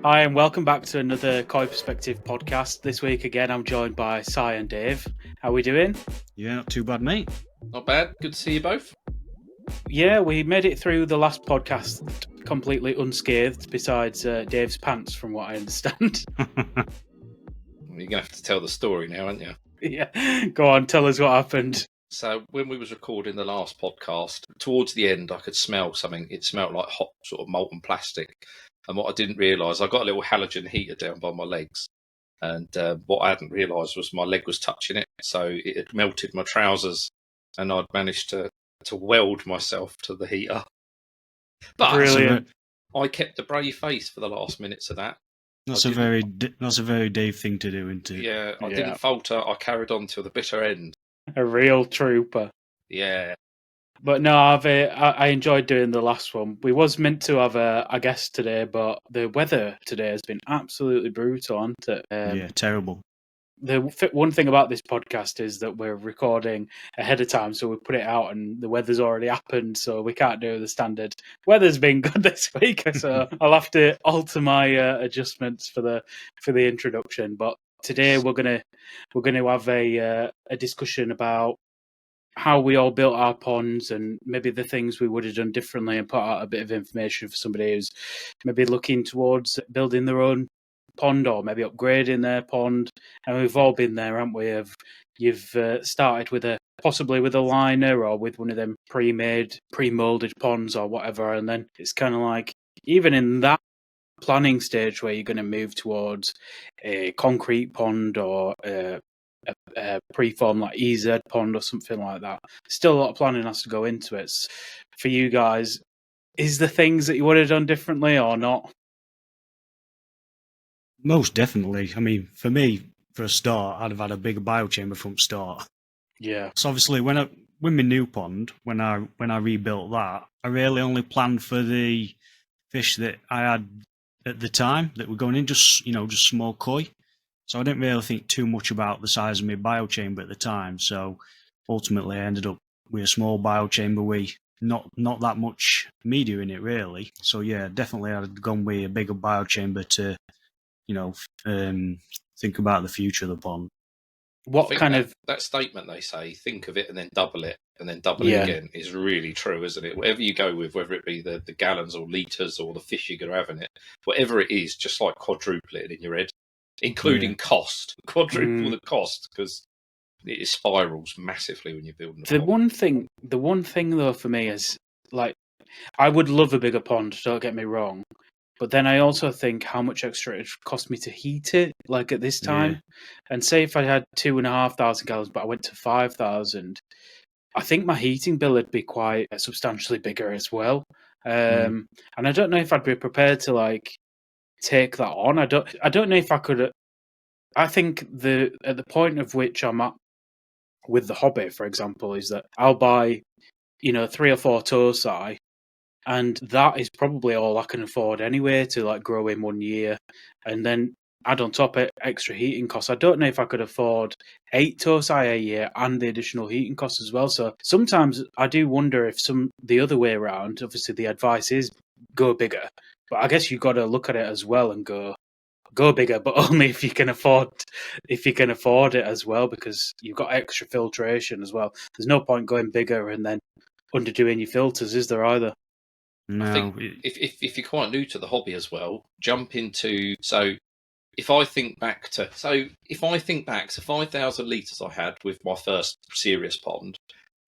Hi, and welcome back to another Koi Perspective podcast. This week again, I'm joined by Si and Dave. How are we doing? Yeah, not too bad, mate. Not bad. Good to see you both. Yeah, we made it through the last podcast completely unscathed, besides Dave's pants, from what I understand. You're going to have to tell the story now, aren't you? Yeah, go on, tell us what happened. So when we was recording the last podcast, towards the end, I could smell something. It smelled like hot, sort of molten plastic. And what I didn't realise, I got a little halogen heater down by my legs. And what I hadn't realised was my leg was touching it. So it had melted my trousers. And I'd managed to weld myself to the heater. But Brilliant. I kept a brave face for the last minutes of that. That's a very Dave thing to do, isn't it? Yeah, I didn't falter. I carried on till the bitter end. A real trooper. Yeah. But no, I enjoyed doing the last one. We was meant to have a guest today, but the weather today has been absolutely brutal, hasn't it? Yeah, terrible. The one thing about this podcast is that we're recording ahead of time, so we put it out and the weather's already happened, so we can't do the standard. Weather's been good this week, so I'll have to alter my adjustments for the introduction. But today we're gonna have a discussion about how we all built our ponds and maybe the things we would have done differently, and put out a bit of information for somebody who's maybe looking towards building their own pond or maybe upgrading their pond. And we've all been there, haven't we? You've started with possibly with a liner or with one of them pre-made, pre-molded ponds or whatever, and then it's kind of like, even in that planning stage where you're going to move towards a concrete pond or a preform like EZ pond or something like that, still a lot of planning has to go into it. For you guys, is there things that you would have done differently or not? Most definitely. I mean, for me, for a start, I'd have had a bigger biochamber from start. Yeah. So obviously, with my new pond, when I rebuilt that, I really only planned for the fish that I had at the time that were going in, just small koi. So I didn't really think too much about the size of my biochamber at the time. So ultimately, I ended up with a small biochamber with not that much media in it, really. So yeah, definitely I'd have gone with a bigger biochamber to, think about the future of the pond. That statement they say, think of it and then double it and then double it again, is really true, isn't it? Whatever you go with, whether it be the gallons or litres or the fish you're going to have in it, whatever it is, just like quadruple it in your head, including cost. Quadruple the cost, because it spirals massively when you're building a pond. The one thing though for me is, like, I would love a bigger pond, don't get me wrong. But then I also think how much extra it cost me to heat it, like at this time. Yeah. And say if I had 2,500 gallons, but I went to 5,000, I think my heating bill would be quite substantially bigger as well. And I don't know if I'd be prepared to like take that on. I don't know if I could. I think at the point of which I'm at with the hobby, for example, is that I'll buy, 3 or 4 tosai. And that is probably all I can afford anyway to like grow in 1 year, and then add on top it extra heating costs. I don't know if I could afford 8 tosai a year and the additional heating costs as well. So sometimes I do wonder if the other way around. Obviously, the advice is go bigger, but I guess you've got to look at it as well and go bigger, but only if you can afford it as well, because you've got extra filtration as well. There's no point going bigger and then underdoing your filters, is there either? No. I think if you're quite new to the hobby as well, jump into. So if I think back to 5,000 litres I had with my first serious pond,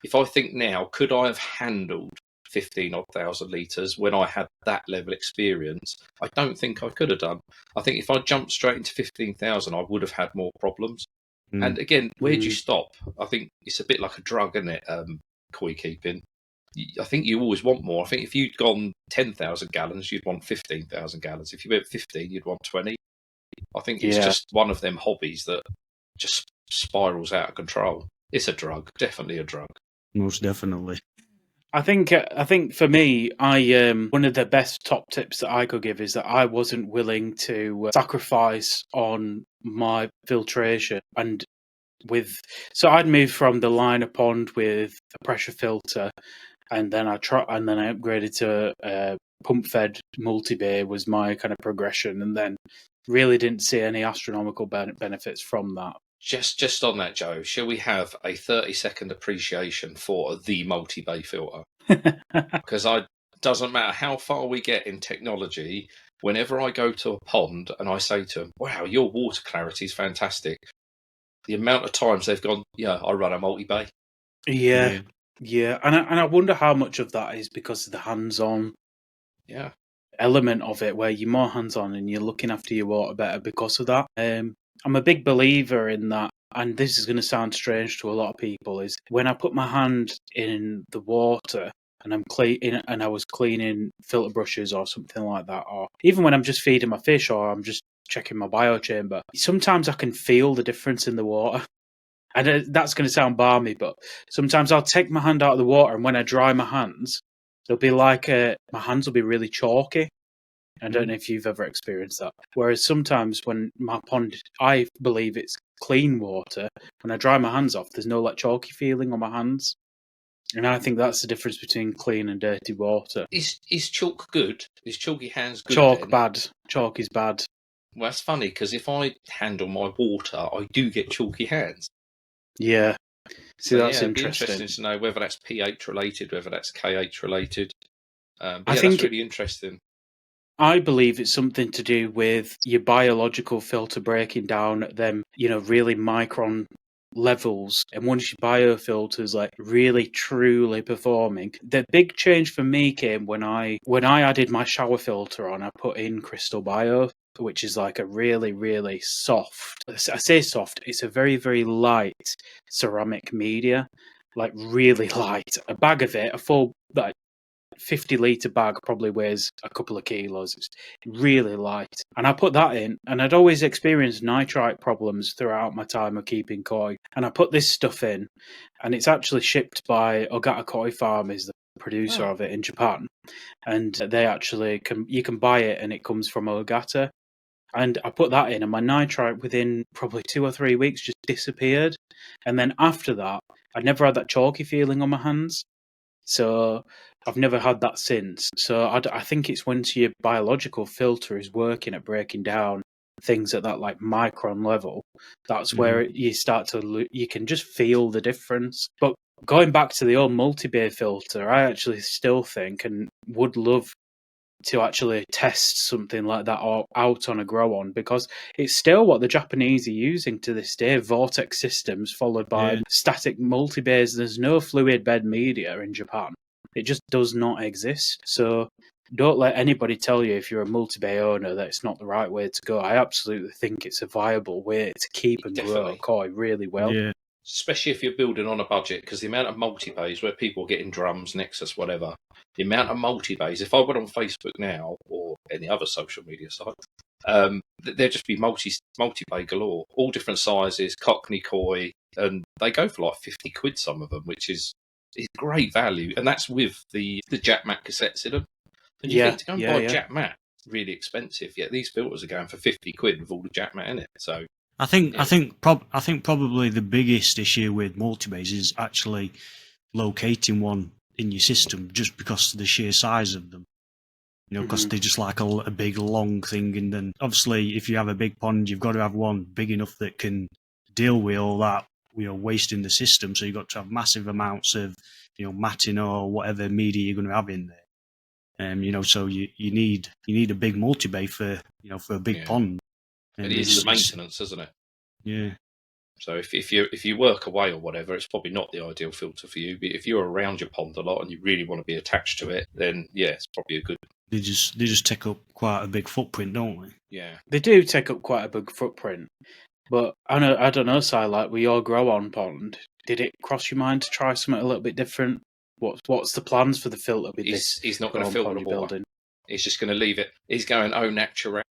if I think now, could I have handled 15,000 litres when I had that level of experience? I don't think I could have done. I think if I jumped straight into 15,000, I would have had more problems. And again, where do you stop? I think it's a bit like a drug, isn't it? Koi keeping. I think you always want more. I think if you'd gone 10,000 gallons, you'd want 15,000 gallons. If you went 15, you'd want 20. I think it's just one of them hobbies that just spirals out of control. It's a drug, definitely a drug. Most definitely. I think for me, one of the best top tips that I could give is that I wasn't willing to sacrifice on my filtration, and so I'd moved from the liner pond with a pressure filter. And then I upgraded to pump fed multi-bay was my kind of progression, and then really didn't see any astronomical benefits from that. Just on that, Joe, shall we have a 30-second appreciation for the multi-bay filter? Because doesn't matter how far we get in technology, whenever I go to a pond and I say to them, wow, your water clarity is fantastic, the amount of times they've gone, yeah, I run a multi-bay. Yeah. And I wonder how much of that is because of the hands-on element of it, where you're more hands-on and you're looking after your water better because of that. I'm a big believer in that, and this is going to sound strange to a lot of people, is when I put my hand in the water and I was cleaning filter brushes or something like that, or even when I'm just feeding my fish or I'm just checking my biochamber, sometimes I can feel the difference in the water. And that's going to sound balmy, but sometimes I'll take my hand out of the water, and when I dry my hands, they'll be like my hands will be really chalky. I don't know if you've ever experienced that. Whereas sometimes when my pond, I believe it's clean water, when I dry my hands off, there's no like chalky feeling on my hands. And I think that's the difference between clean and dirty water. Is chalk good? Is chalky hands good? Chalk then? bad. Chalk is bad. Well, that's funny, because if I handle my water, I do get chalky hands. Yeah. See, that's it'd be interesting. interesting to know whether that's pH related, whether that's KH related. I think that's really interesting. I believe it's something to do with your biological filter breaking down at them, really micron levels. And once your biofilter's like really truly performing, the big change for me came when I added my shower filter on. I put in Crystal Bio, which is like a really, really soft, I say soft, it's a very, very light ceramic media, like really light. A bag of it, a full, like, 50-litre bag probably weighs a couple of kilos. It's really light. And I put that in, and I'd always experienced nitrite problems throughout my time of keeping koi. And I put this stuff in, and it's actually shipped by Ogata Koi Farm, is the producer of it in Japan. And they actually you can buy it, and it comes from Ogata. And I put that in, and my nitrite within probably 2 or 3 weeks just disappeared. And then after that, I'd never had that chalky feeling on my hands. So I've never had that since. So I think it's once your biological filter is working at breaking down things at that like micron level, that's where you start to you can just feel the difference. But going back to the old multi-bay filter, I actually still think and would love to actually test something like that out on a grow-on, because it's still what the Japanese are using to this day, vortex systems followed by static multi-bays. There's no fluid bed media in Japan. It just does not exist. So don't let anybody tell you if you're a multi-bay owner that it's not the right way to go. I absolutely think it's a viable way to keep and grow koi really well. Yeah. Especially if you're building on a budget, because the amount of multi-bays where people are getting drums, Nexus, whatever, the amount of multi-bays, if I went on Facebook now or any other social media site, there'd just be multi-bay galore, all different sizes, Cockney koi, and they go for like 50 quid, some of them, which is great value. And that's with the Jack Matt cassettes in them. And you think to go and buy Jack Matt, really expensive, yet these filters are going for 50 quid with all the Jack Matt in it. So I think probably the biggest issue with multi-bays is actually locating one in your system, just because of the sheer size of them. Because they're just like a big long thing, and then obviously if you have a big pond, you've got to have one big enough that can deal with all that waste in the system. So you've got to have massive amounts of matting or whatever media you're going to have in there. So you need a big multi-bay for a big pond. It is the maintenance, isn't it? Yeah. So if you work away or whatever, it's probably not the ideal filter for you. But if you're around your pond a lot and you really want to be attached to it, then it's probably a good. They just take up quite a big footprint, don't they? Yeah, they do take up quite a big footprint. But I don't know, Si, like with your grow-on pond, did it cross your mind to try something a little bit different? What's the plans for the filter with this? He's not going to filter the water. Building? He's just going to leave it. He's going au naturel.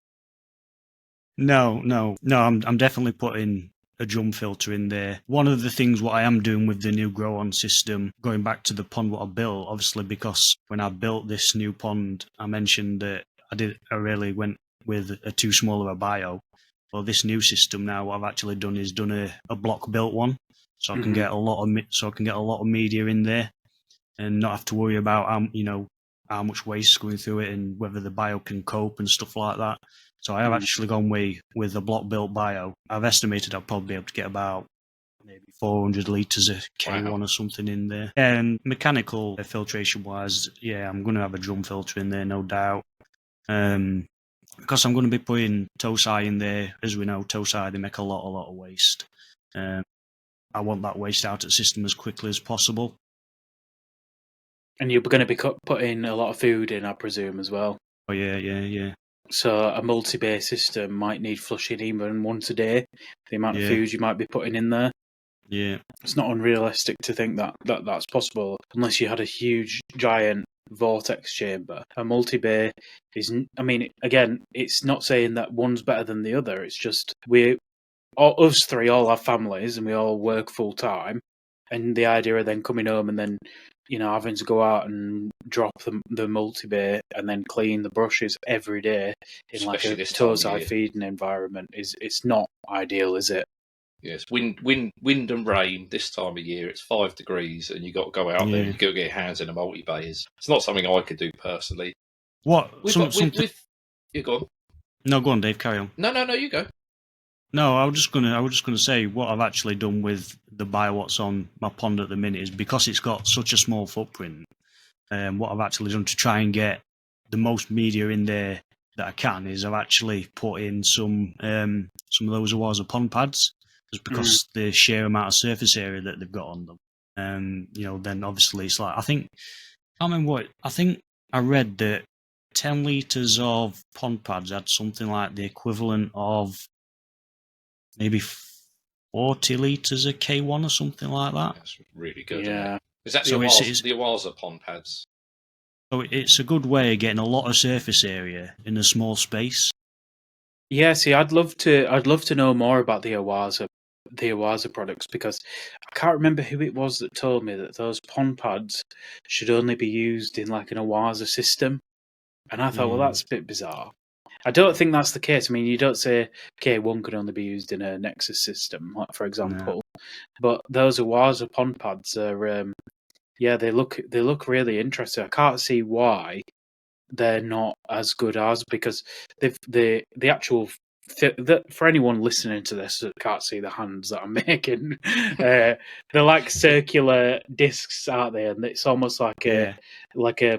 No. I'm definitely putting a drum filter in there. One of the things what I am doing with the new grow-on system, going back to the pond what I built, obviously because when I built this new pond, I mentioned that I really went with a too small of a bio. Well, this new system now, what I've actually done is done a block built one, so I can get a lot of media in there, and not have to worry about how much waste is going through it and whether the bio can cope and stuff like that. So I have actually gone with a block built bio. I've estimated I'll probably be able to get about maybe 400 litres of K1 or something in there. And mechanical filtration wise, yeah, I'm going to have a drum filter in there, no doubt. Because I'm going to be putting Tosai in there. As we know, Tosai, they make a lot of waste. I want that waste out of the system as quickly as possible. And you're going to be putting a lot of food in, I presume, as well. Oh, yeah. So a multi-bay system might need flushing even once a day. The amount of food you might be putting in there. Yeah. It's not unrealistic to think that's possible unless you had a huge, giant vortex chamber. A multi-bay is, I mean, again, it's not saying that one's better than the other. It's just us three all have families and we all work full time. And the idea of then coming home and then, having to go out and drop the multi-bay and then clean the brushes every day in Especially like a Tosai feeding environment it's not ideal, is it? Yes, wind and rain this time of year. It's 5 degrees, and you got to go out there. You got to get your hands in a multi-bay. It's not something I could do personally. What? You go on. No, go on, Dave. Carry on. No, you go. No, I was just gonna say what I've actually done with the biowatts on my pond at the minute is because it's got such a small footprint. What I've actually done to try and get the most media in there that I can is I've actually put in some of those Awaza pond pads, just because the sheer amount of surface area that they've got on them. Then obviously it's like I think I read that 10 litres of pond pads had something like the equivalent of maybe 40 litres of K1 or something like that. That's really good. Yeah. Is that the Awaza pond pads? So it's a good way of getting a lot of surface area in a small space. Yeah, see, I'd love to know more about the Awaza products, because I can't remember who it was that told me that those pond pads should only be used in like an Awaza system. And I thought, well, that's a bit bizarre. I don't think that's the case. I mean, you don't say K1 could only be used in a Nexus system, like, for example. No. But those Awaza pond pads are, they look really interesting. I can't see why they're not as good as, because the actual for anyone listening to this that can't see the hands that I'm making, they're like circular discs, aren't they? And it's almost like a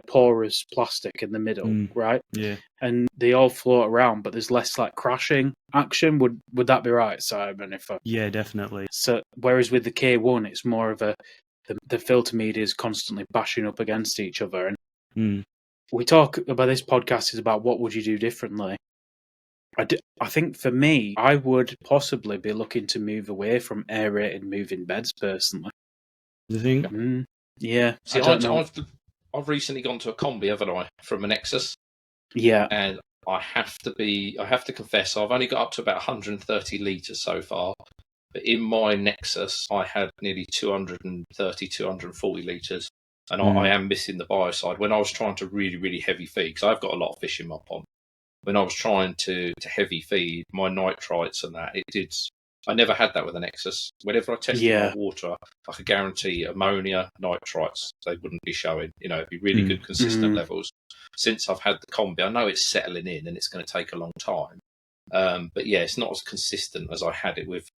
porous plastic in the middle, right? Yeah. And they all float around, but there's less like crashing action. Would that be right, Simon? Yeah, definitely. So whereas with the K1, it's more of the filter media is constantly bashing up against each other, and we talk about this podcast is about what would you do differently. I think for me, I would possibly be looking to move away from aerated moving beds personally. You think? Yeah. See, I've recently gone to a combi, haven't I, from a Nexus? Yeah. And I have to confess, I've only got up to about 130 litres so far. But in my Nexus, I had nearly 230, 240 litres. And I am missing the bio side. When I was trying to really, really heavy feed, because I've got a lot of fish in my pond, when I was trying to heavy feed my nitrites and that, I never had that with a Nexus. Whenever I tested my water, I could guarantee ammonia, nitrites, they wouldn't be showing. It'd be really good, consistent levels. Since I've had the combi, I know it's settling in and it's going to take a long time. But yeah, it's not as consistent as I had it with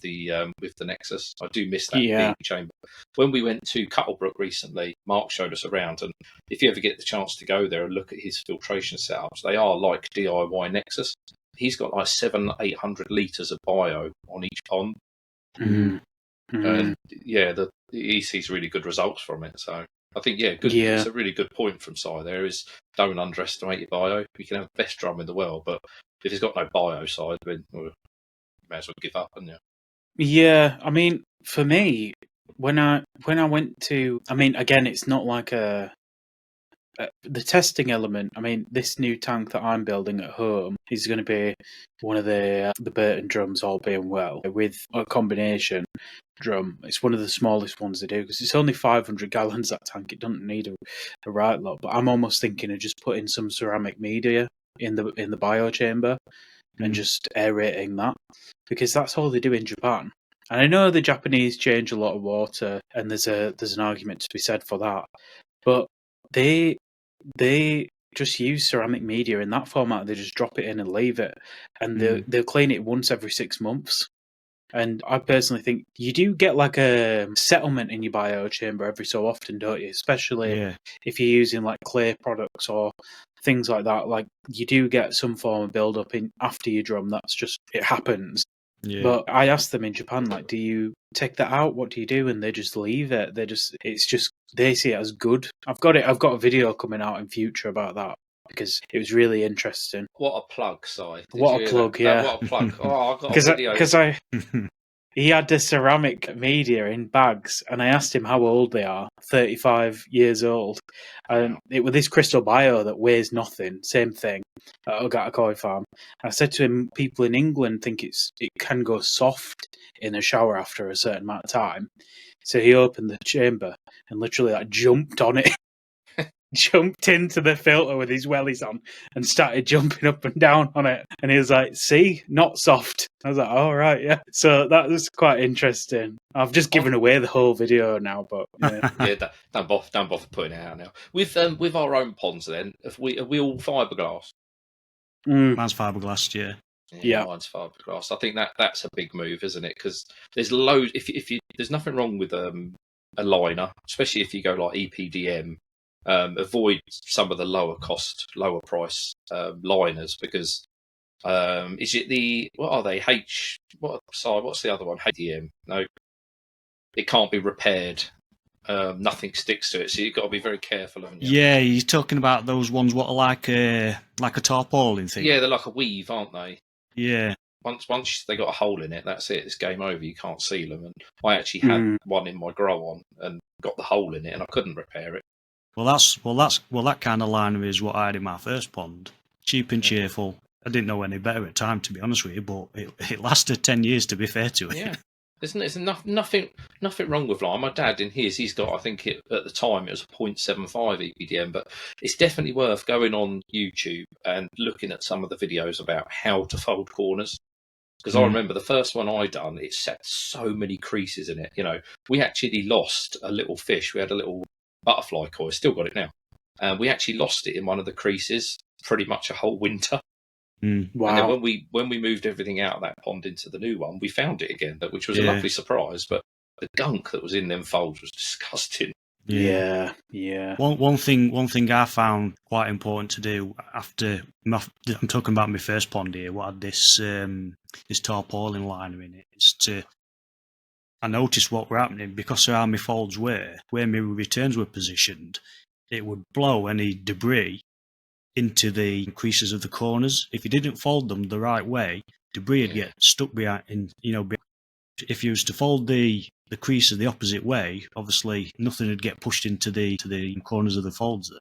the Nexus. I do miss that feeding chamber. When we went to Cuttlebrook recently, Mark showed us around, and if you ever get the chance to go there and look at his filtration setups, they are like DIY Nexus. He's got like 700-800 litres of bio on each pond, and he sees really good results from it. So I think it's a really good point from Si. There is, don't underestimate your bio. You can have the best drum in the world, but if it's got no bio side, then you may as well give up, haven't you? Yeah, I mean, for me, when I went to, I mean, again, it's not like the testing element. I mean, this new tank that I'm building at home is going to be one of the Burton drums, all being well, with a combination drum. It's one of the smallest ones they do, because it's only 500 gallons, that tank. It doesn't need a right lot. But I'm almost thinking of just putting some ceramic media in the bio chamber and just aerating that, because that's all they do in Japan. And I know the Japanese change a lot of water, and there's an argument to be said for that, but they they just use ceramic media in that format. They just drop it in and leave it, and they'll clean it once every 6 months. And I personally think you do get like a settlement in your biochamber every so often, don't you? Especially if you're using like clay products or things like that. Like you do get some form of build up in after your drum. That's just, it happens. Yeah. But I asked them in Japan, like, do you take that out? What do you do? And they just leave it. They see it as good. I've got a video coming out in future about that because it was really interesting. What a plug, Si. What a plug, yeah. What a plug. Oh, I've got a video. Because he had the ceramic media in bags, and I asked him how old they are. 35 years old. And it was this crystal bio that weighs nothing. Same thing at Ogatakoi Farm. I said to him, people in England think it can go soft in a shower after a certain amount of time. So he opened the chamber and literally like jumped on it. Jumped into the filter with his wellies on and started jumping up and down on it. And he was like, see, not soft. I was like, oh, right, yeah. So that was quite interesting. I've just given away the whole video now, but yeah. Yeah, don't bother putting it out now. With our own ponds then, are we all fiberglass? Mine's fiberglass, yeah. Yeah, mine's fiberglass. I think that's a big move, isn't it? Because there's loads. If you there's nothing wrong with a liner, especially if you go like EPDM. Avoid some of the lower price liners because is it what are they? What's the other one? HDM. No, it can't be repaired. Nothing sticks to it, so you've got to be very careful. Yeah, you're talking about those ones what are like a tarpaulin thing. Yeah, they're like a weave, aren't they? Yeah. Once they got a hole in it, that's it. It's game over. You can't seal them. And I actually had one in my grow on and got the hole in it, and I couldn't repair it. Well, that kind of liner is what I had in my first pond. Cheap and cheerful. I didn't know any better at the time, to be honest with you, but it lasted 10 years, to be fair to it. Yeah. There's nothing wrong with lime. My dad in he's got, I think at the time it was a 0.75 EPDM, but it's definitely worth going on YouTube and looking at some of the videos about how to fold corners. Because I remember the first one I done, it set so many creases in it. You know, we actually lost a little fish. We had a little butterfly koi, still got it now. And we actually lost it in one of the creases pretty much a whole winter. Wow. And then when we moved everything out of that pond into the new one, we found it again, which was a lovely surprise. But the gunk that was in them folds was disgusting. Yeah. One thing I found quite important to do after I'm talking about my first pond here, what had this tarpaulin liner in it, is I noticed what were happening because of how my folds were, where my returns were positioned. It would blow any debris into the creases of the corners. If you didn't fold them the right way, debris would get stuck behind. If you was to fold the creases the opposite way, obviously nothing would get pushed into the corners of the folds there.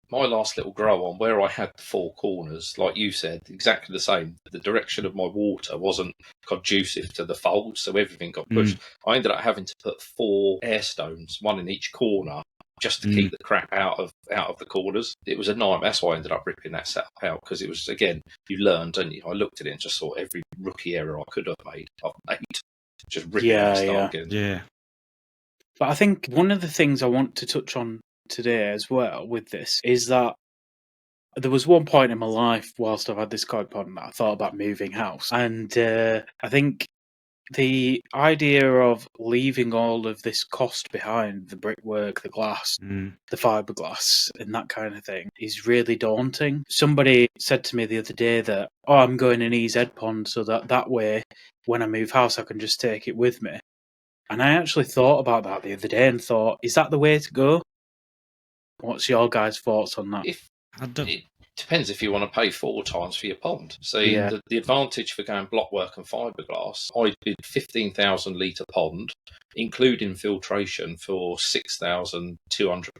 My last little grow on, where I had the four corners, like you said, exactly the same. The direction of my water wasn't conducive to the folds, so everything got pushed. I ended up having to put 4 air stones, one in each corner, just to keep the crap out of the corners. It was a nightmare. That's why I ended up ripping that setup out, because it was, again, you learn, don't you? I looked at it and just saw every rookie error I could have made. I've made. Just rip it out and start again. Yeah. But I think one of the things I want to touch on today as well with this is that there was one point in my life whilst I've had this koi pond that I thought about moving house, and I think the idea of leaving all of this cost behind, the brickwork, the glass, the fiberglass and that kind of thing, is really daunting. Somebody said to me the other day that, I'm going in EZ pond so that way when I move house I can just take it with me. And I actually thought about that the other day and thought, is that the way to go? What's your guys' thoughts on that? It depends if you want to pay 4 times for your pond. So the advantage for going blockwork and fiberglass, I did 15,000 litre pond, including filtration, for £6,200,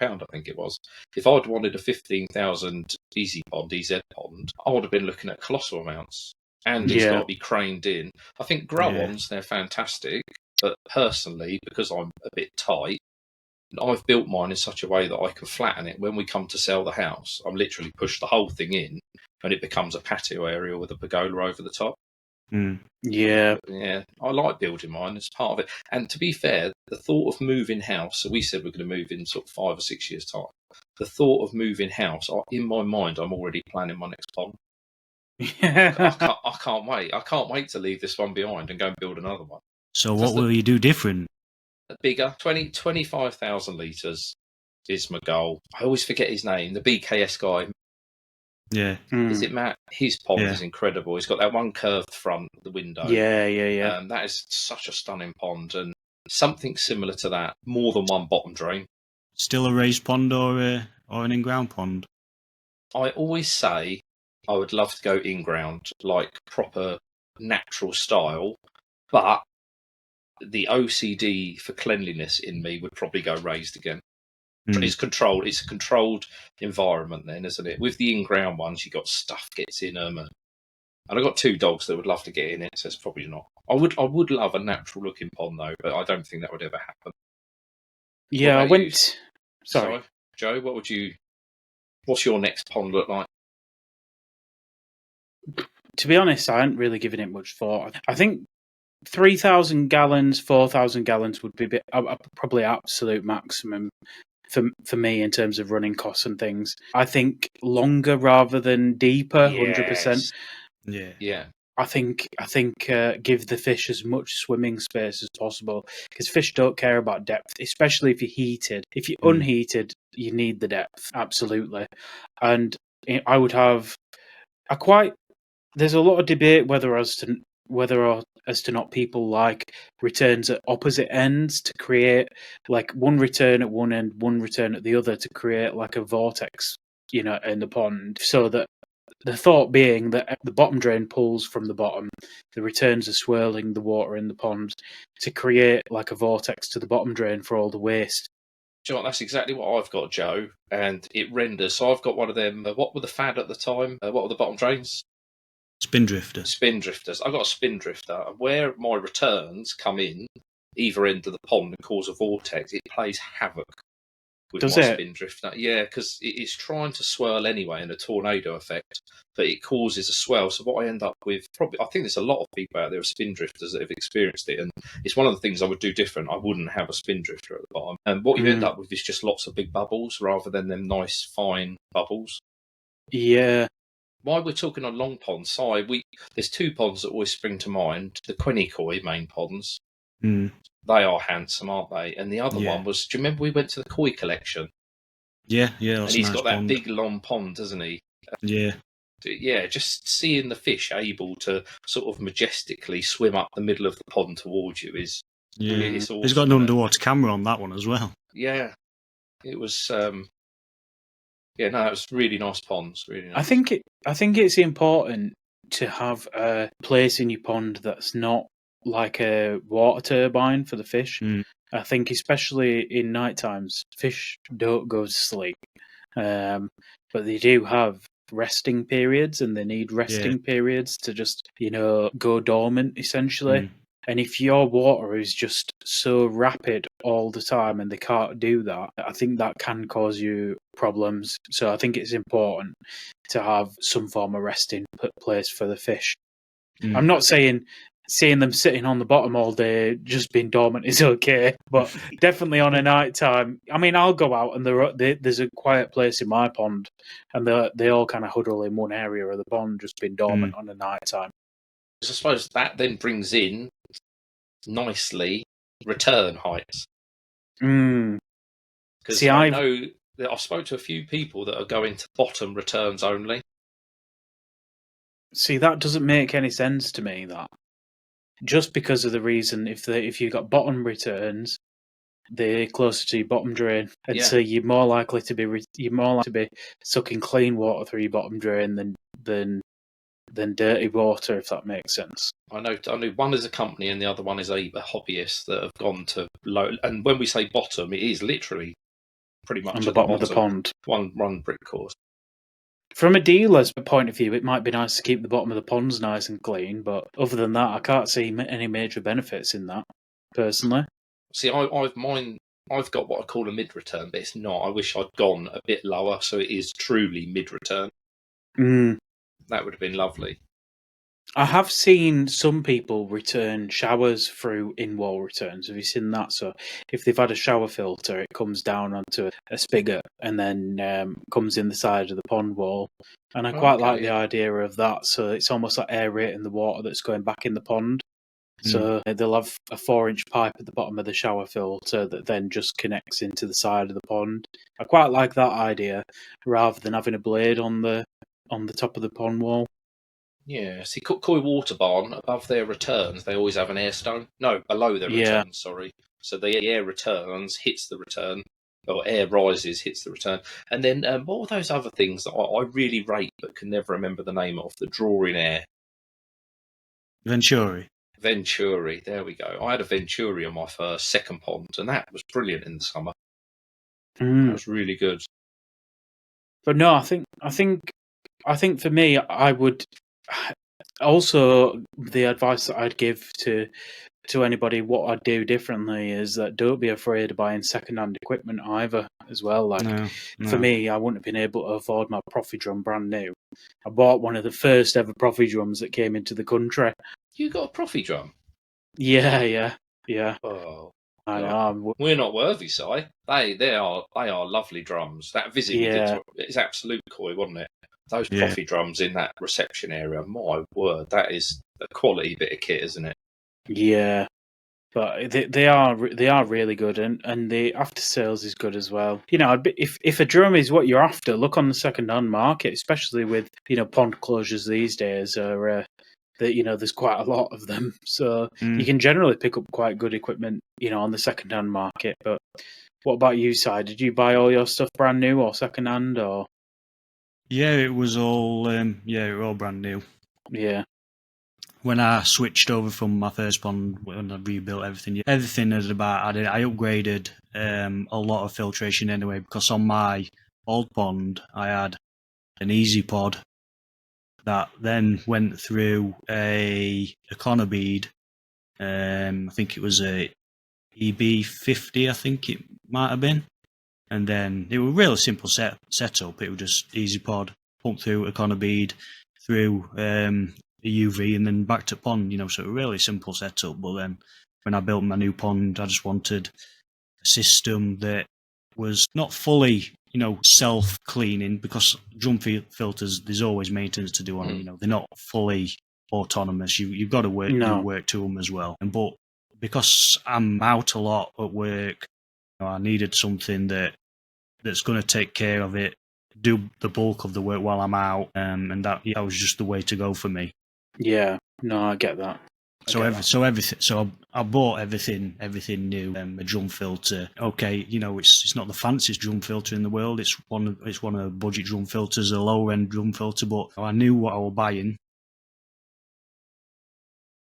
I think it was. If I'd wanted a 15,000 EZ pond, I would have been looking at colossal amounts. And it's got to be craned in. I think grow-ons, they're fantastic. But personally, because I'm a bit tight, I've built mine in such a way that I can flatten it. When we come to sell the house, I'm literally push the whole thing in and it becomes a patio area with a pergola over the top. Yeah, I like building mine. It's part of it. And to be fair, the thought of moving house, so we said we're going to move in sort of 5 or 6 years' time. the thought of moving house, in my mind, I'm already planning my next pond. Yeah. I can't wait. I can't wait to leave this one behind and go and build another one. So what will you do different? Bigger, 25,000 litres is my goal. I always forget his name, the BKS guy. Yeah. Is it Matt? His pond Yeah. is incredible. He's got that one curved front, the window. Yeah. That is such a stunning pond, and something similar to that, more than one bottom drain. Still a raised pond or an in-ground pond? I always say I would love to go in-ground, like proper natural style, but the OCD for cleanliness in me would probably go raised again. It's controlled. It's a controlled environment then, isn't it? With the in-ground ones, you got stuff gets in them, and I've got 2 dogs that would love to get in it, so it's probably not. I would love a natural-looking pond though, but I don't think that would ever happen. Yeah, I about went. you? Sorry. Joe. What's your next pond look like? To be honest, I hadn't really given it much thought. I think 3,000 gallons, 4,000 gallons would be probably absolute maximum for me in terms of running costs and things. I think longer rather than deeper, 100%. Yeah. I think give the fish as much swimming space as possible, because fish don't care about depth, especially if you're heated. If you're unheated, you need the depth, absolutely. And I would have there's a lot of debate whether or as to not people like returns at opposite ends to create like one return at one end, one return at the other to create like a vortex, in the pond, so that the thought being that the bottom drain pulls from the bottom, the returns are swirling the water in the pond to create like a vortex to the bottom drain for all the waste. Do you know what? That's exactly what I've got, Joe, and it renders. So I've got one of them. What were the fad at the time? What were the bottom drains? Spin drifters. Spin drifters. I've got a spin drifter, and where my returns come in either end of the pond and cause a vortex, it plays havoc with my spin drifter. Yeah, because it's trying to swirl anyway in a tornado effect, but it causes a swell. So what I end up with, probably, I think there's a lot of people out there with spin drifters that have experienced it, and it's one of the things I would do different. I wouldn't have a spin drifter at the bottom, and what you end up with is just lots of big bubbles rather than them nice fine bubbles. Yeah. While we're talking on long ponds, there's 2 ponds that always spring to mind. The Quenicoi main ponds. They are handsome, aren't they? And the other one was, do you remember we went to the koi collection? Yeah. And he's got that big long pond, doesn't he? Yeah. Yeah, just seeing the fish able to sort of majestically swim up the middle of the pond towards you is it's awesome. He's got an underwater camera on that one as well. Yeah. It was it was really nice ponds, really nice. I think it's important to have a place in your pond that's not like a water turbine for the fish. I think especially in night times, fish don't go to sleep, but they do have resting periods, and they need resting periods to just go dormant essentially. And if your water is just so rapid all the time and they can't do that, I think that can cause you problems. So I think it's important to have some form of resting place for the fish. I'm not saying seeing them sitting on the bottom all day, just being dormant, is okay, but definitely on a night time. I mean, I'll go out and there's a quiet place in my pond, and they all kind of huddle in one area of the pond, just being dormant on a night time. I suppose that then brings in nicely return heights. Because I know that I've spoke to a few people that are going to bottom returns only. See, that doesn't make any sense to me. That just because of the reason if you've got bottom returns, they're closer to your bottom drain, and so you're more likely to be sucking clean water through your bottom drain than dirty water, if that makes sense. I know one is a company and the other one is a hobbyist that have gone to low. And when we say bottom, it is literally pretty much on the bottom of the pond. One brick course. From a dealer's point of view, it might be nice to keep the bottom of the ponds nice and clean, but other than that, I can't see any major benefits in that, personally. See, I've got what I call a mid-return, but it's not. I wish I'd gone a bit lower, so it is truly mid-return. That would have been lovely. I have seen some people return showers through in-wall returns. Have you seen that? So if they've had a shower filter, it comes down onto a spigot and then comes in the side of the pond wall. And I quite like the idea of that. So it's almost like aerating the water that's going back in the pond. So they'll have a 4-inch pipe at the bottom of the shower filter that then just connects into the side of the pond. I quite like that idea rather than having a blade on the top of the pond wall. Yeah, see, Koi Water Barn, above their returns, they always have an air stone. No, below their returns, sorry. So the air returns, hits the return, or air rises, hits the return. And then what were those other things that I really rate but can never remember the name of? The drawing air. Venturi, there we go. I had a Venturi on my second pond, and that was brilliant in the summer. That was really good. But no, I think for me, I would also, the advice that I'd give to anybody, what I'd do differently is that don't be afraid of buying second-hand equipment either as well. Like for me, I wouldn't have been able to afford my Profi drum brand new. I bought one of the first ever Profi drums that came into the country. You got a Profi drum? Yeah. Oh, I know. We're not worthy, Si. They are lovely drums. That visit you did, it's absolute Koi, wasn't it? Those Profi drums in that reception area, my word, that is a quality bit of kit, isn't it? Yeah, but they are really good, and the after sales is good as well. You know, if a drum is what you're after, look on the second hand market, especially with pond closures these days. Are that there's quite a lot of them, so you can generally pick up quite good equipment on the second hand market. But what about you, Si? Did you buy all your stuff brand new or second hand or? Yeah, it was all all brand new. Yeah. When I switched over from my first pond, when I rebuilt everything is about. I upgraded a lot of filtration anyway, because on my old pond I had an easy pod that then went through a Econobead. I think it was a EB50. I think it might have been. And then it was a really simple setup. It was just easy pod, pumped through Econobead, through a UV, and then back to pond. So a really simple setup. But then when I built my new pond, I just wanted a system that was not fully, self-cleaning, because drum filters, there's always maintenance to do on them. They're not fully autonomous. You've got to do work to them as well. But because I'm out a lot at work, I needed something that's going to take care of it, do the bulk of the work while I'm out, and that was just the way to go for me. Yeah, no, I get that. So I bought everything new. A drum filter. Okay, it's not the fanciest drum filter in the world. It's one of the budget drum filters, a lower end drum filter. But I knew what I was buying.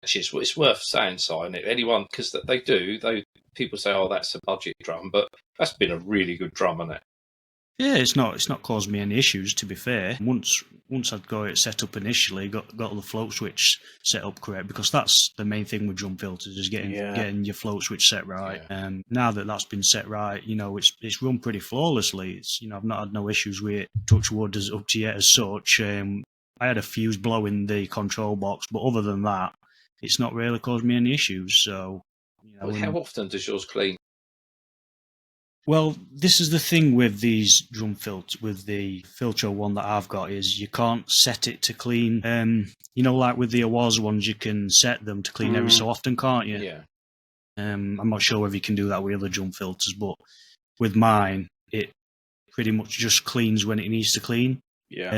Actually, it's worth saying, sign it. Anyone, because people say, "Oh, that's a budget drum," but that's been a really good drum, isn't it? Yeah, it's not caused me any issues, to be fair. Once I'd got it set up initially, got the float switch set up correct, because that's the main thing with drum filters, is getting your float switch set right. Now that that's been set right, it's run pretty flawlessly. It's I've not had no issues with it. Touch wood as up to yet as such. I had a fuse blow in the control box, but other than that, it's not really caused me any issues. So, how often does yours clean? Well, this is the thing with these drum filters, with the Filtro one that I've got, is you can't set it to clean. Like with the Awaza ones, you can set them to clean every so often, can't you? Yeah. I'm not sure whether you can do that with other drum filters, but with mine, it pretty much just cleans when it needs to clean. Yeah.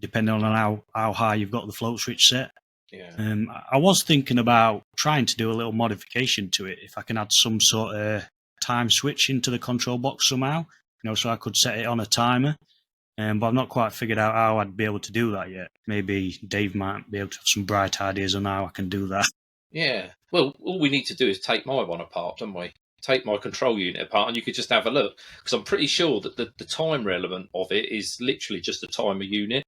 Depending on how high you've got the float switch set. Yeah. I was thinking about trying to do a little modification to it, if I can add some sort of time switch into the control box somehow, so I could set it on a timer. But I've not quite figured out how I'd be able to do that yet. Maybe Dave might be able to have some bright ideas on how I can do that. Yeah. Well, all we need to do is take my one apart, don't we? Take my control unit apart, and you could just have a look. Because I'm pretty sure that the time element of it is literally just a timer unit.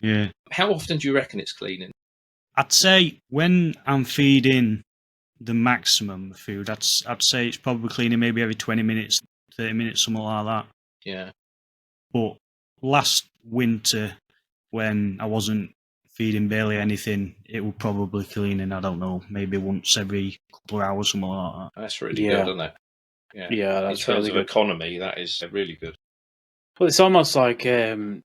Yeah. How often do you reckon it's cleaning? I'd say when I'm feeding the maximum food, I'd say it's probably cleaning maybe every 20 minutes, 30 minutes, something like that. Yeah. But last winter, when I wasn't feeding barely anything, it will probably clean in, I don't know, maybe once every couple of hours, something like that. That's really good, isn't it? Yeah, that's in terms really of good. economy, that is really good. Well, it's almost like you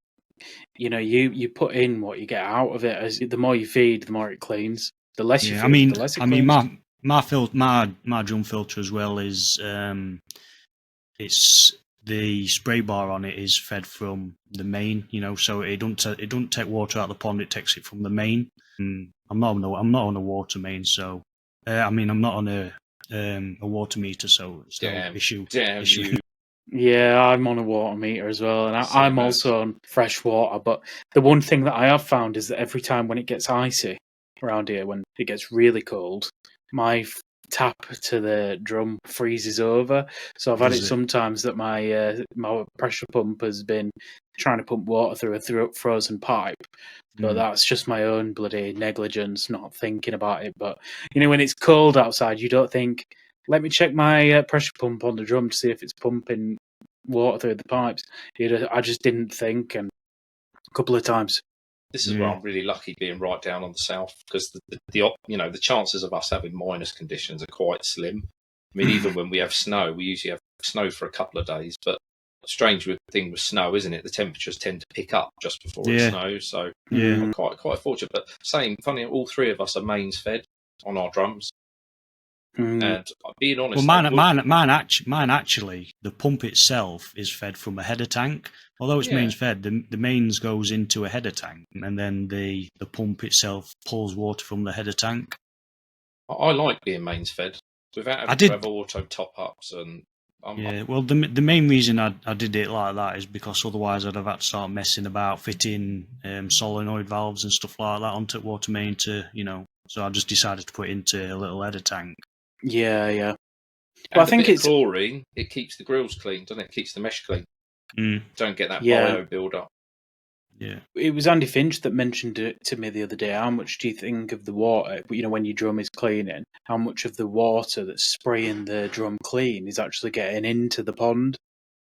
put in what you get out of it. As the more you feed, the more it cleans. The less you feed, the less it cleans. my drum filter as well is it's the spray bar on it is fed from the main, so it don't take water out of the pond. It takes it from the main. I'm not on a water main, so I'm not on a water meter, so it's no issue. Damn you. Yeah, I'm on a water meter as well, and I'm also on fresh water. But the one thing that I have found is that every time when it gets icy around here, when it gets really cold, my tap to the drum freezes over. So I've had it sometimes that my pressure pump has been trying to pump water through a frozen pipe. But that's just my own bloody negligence, not thinking about it. But when it's cold outside, you don't think, let me check my pressure pump on the drum to see if it's pumping water through the pipes. I just didn't think, and a couple of times. This is where I'm really lucky being right down on the south, because the chances of us having minus conditions are quite slim. I mean, even when we have snow, we usually have snow for a couple of days. But strange thing with snow, isn't it? The temperatures tend to pick up just before it snows. So I'm quite fortunate. But funny, all three of us are mains fed on our drums. And being honest, mine actually, the pump itself is fed from a header tank. Although it's mains fed, the mains goes into a header tank, and then the pump itself pulls water from the header tank. I like being mains fed without having to have auto top ups and. Well, the main reason I did it like that is because otherwise I'd have had to start messing about fitting solenoid valves and stuff like that onto water main so I just decided to put it into a little header tank. Yeah. Well, I think it's chlorine. It keeps the grills clean, doesn't it? It keeps the mesh clean. Don't get that bio build up. Yeah. It was Andy Finch that mentioned it to me the other day. How much do you think of the water, when your drum is cleaning, how much of the water that's spraying the drum clean is actually getting into the pond?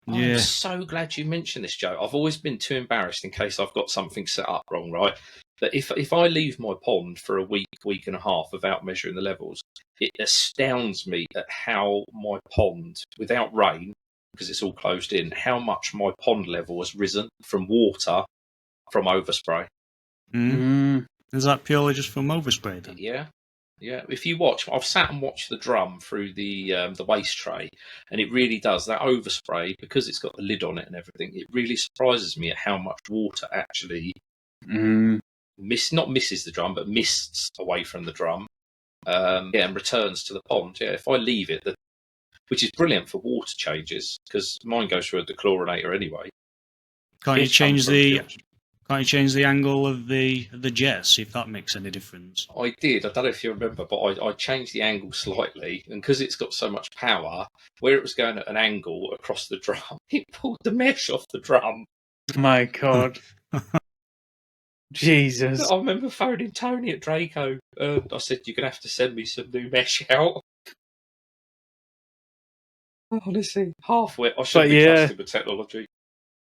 I'm so glad you mentioned this, Joe. I've always been too embarrassed in case I've got something set up wrong, right? But if I leave my pond for a week and a half without measuring the levels, it astounds me at how my pond, without rain, because it's all closed in, how much my pond level has risen from water from overspray. Is that purely just from overspray then? Yeah. If you watch, I've sat and watched the drum through the waste tray, and it really does, that overspray, because it's got the lid on it and everything. It really surprises me at how much water actually not misses the drum, but mists away from the drum, and returns to the pond. Yeah, if I leave it, which is brilliant for water changes, because mine goes through a dechlorinator anyway. Can't you change the angle of the jet, see if that makes any difference? I did. I don't know if you remember, but I changed the angle slightly, and because it's got so much power, where it was going at an angle across the drum, it pulled the mesh off the drum. My God. Jesus. I remember phoning Tony at Draco. I said, you're going to have to send me some new mesh out. Honestly, halfway. I should be trusting with technology.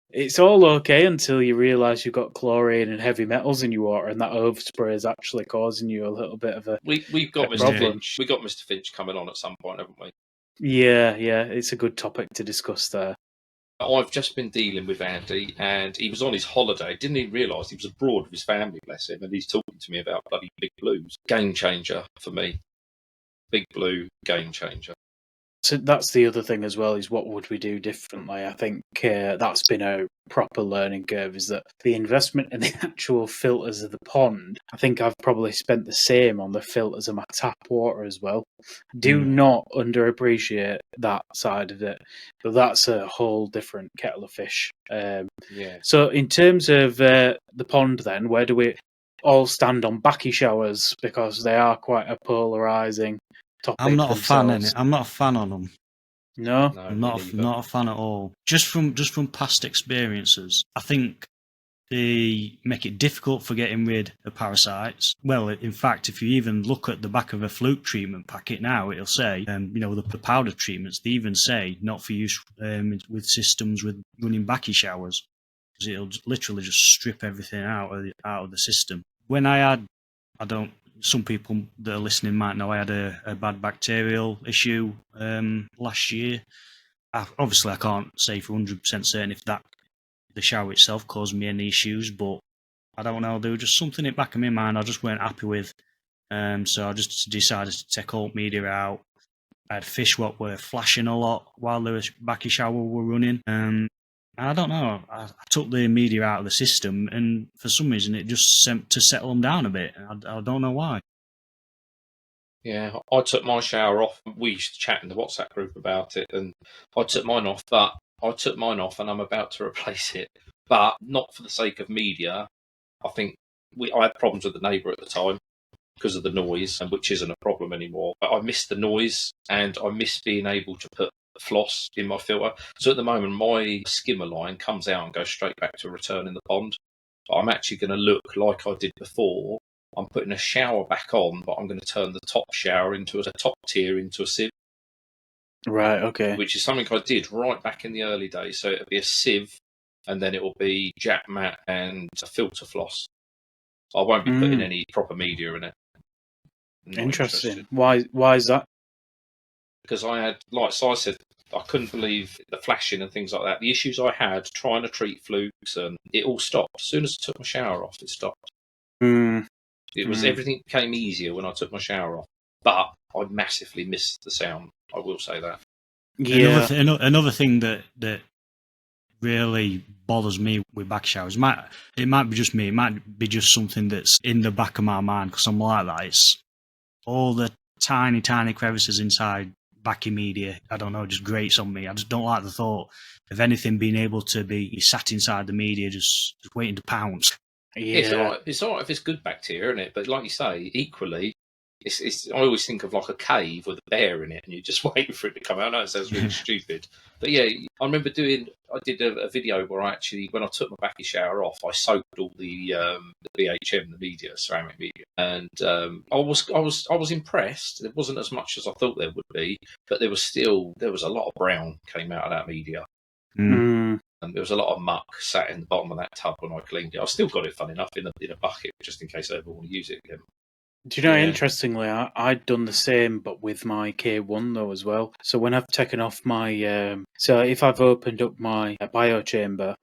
It's all okay until you realise you've got chlorine and heavy metals in your water, and that overspray is actually causing you a little bit of a We've got Mr. Finch. We got Mr. Finch coming on at some point, haven't we? Yeah. It's a good topic to discuss there. I've just been dealing with Andy, and he was on his holiday. Didn't even realise he was abroad with his family, bless him, and he's talking to me about bloody Big Blues. Game changer for me. Big Blue, game changer. So that's the other thing as well, is what would we do differently? I think that's been a proper learning curve, is that the investment in the actual filters of the pond, I think I've probably spent the same on the filters of my tap water as well. Do not underappreciate that side of it, but that's a whole different kettle of fish. So in terms of the pond then, where do we all stand on Bakki showers? Because they are quite a polarising topic. I'm not a fan in it. I'm not a fan on them. No, I'm not a fan at all. Just from past experiences, I think they make it difficult for getting rid of parasites. Well, in fact, if you even look at the back of a fluke treatment packet now, it'll say, the powder treatments. They even say not for use with systems with running Bakki showers, because it'll literally just strip everything out of the system. when I had, some people that are listening might know I had a bad bacterial issue last year. Obviously, I can't say for 100% certain if the shower itself caused me any issues, but I don't know. There was just something in the back of my mind I just weren't happy with. So I just decided to take alt media out. I had fish what were flashing a lot while the Bakki shower were running. I don't know. I took the media out of the system, and for some reason, it just seemed to settle them down a bit. I don't know why. Yeah, I took my shower off. We used to chat in the WhatsApp group about it, and I took mine off. But I took mine off, and I'm about to replace it. But not for the sake of media. I think I had problems with the neighbour at the time because of the noise, and which isn't a problem anymore. But I missed the noise, and I missed being able to put floss in my filter. So at the moment, my skimmer line comes out and goes straight back to return in the pond. But I'm actually going to look like I did before. I'm putting a shower back on, but I'm going to turn the top shower into a top tier into a sieve. Right, okay. Which is something I did right back in the early days. So it'll be a sieve, and then it will be jack mat and a filter floss. I won't be putting any proper media in it. Interesting. Why is that? Because I had, like I said, I couldn't believe the flashing and things like that. The issues I had trying to treat flukes, and it all stopped. As soon as I took my shower off, it stopped. It was everything became easier when I took my shower off. But I massively missed the sound. I will say that. Yeah. Another thing that really bothers me with back showers, it might be just me. It might be just something that's in the back of my mind because I'm like that. It's all the tiny crevices inside Bakki media. I don't know, just grates on me. I just don't like the thought of anything being able to be sat inside the media, just waiting to pounce. Yeah, it's all right if it's good bacteria, isn't it? But like you say, equally, it's. I always think of like a cave with a bear in it, and you're just waiting for it to come out. I know it sounds really stupid, but yeah, I remember I did a video where I actually, when I took my Bakki shower off, I soaked all the BHM, the media, ceramic media, and I was impressed. There wasn't as much as I thought there would be, but there was a lot of brown came out of that media. And there was a lot of muck sat in the bottom of that tub when I cleaned it. I've still got it, fun enough, in a bucket, just in case I ever want to use it again. Do you know, interestingly, I'd done the same, but with my K1 though as well. So when I've taken off my, so if I've opened up my biochamber,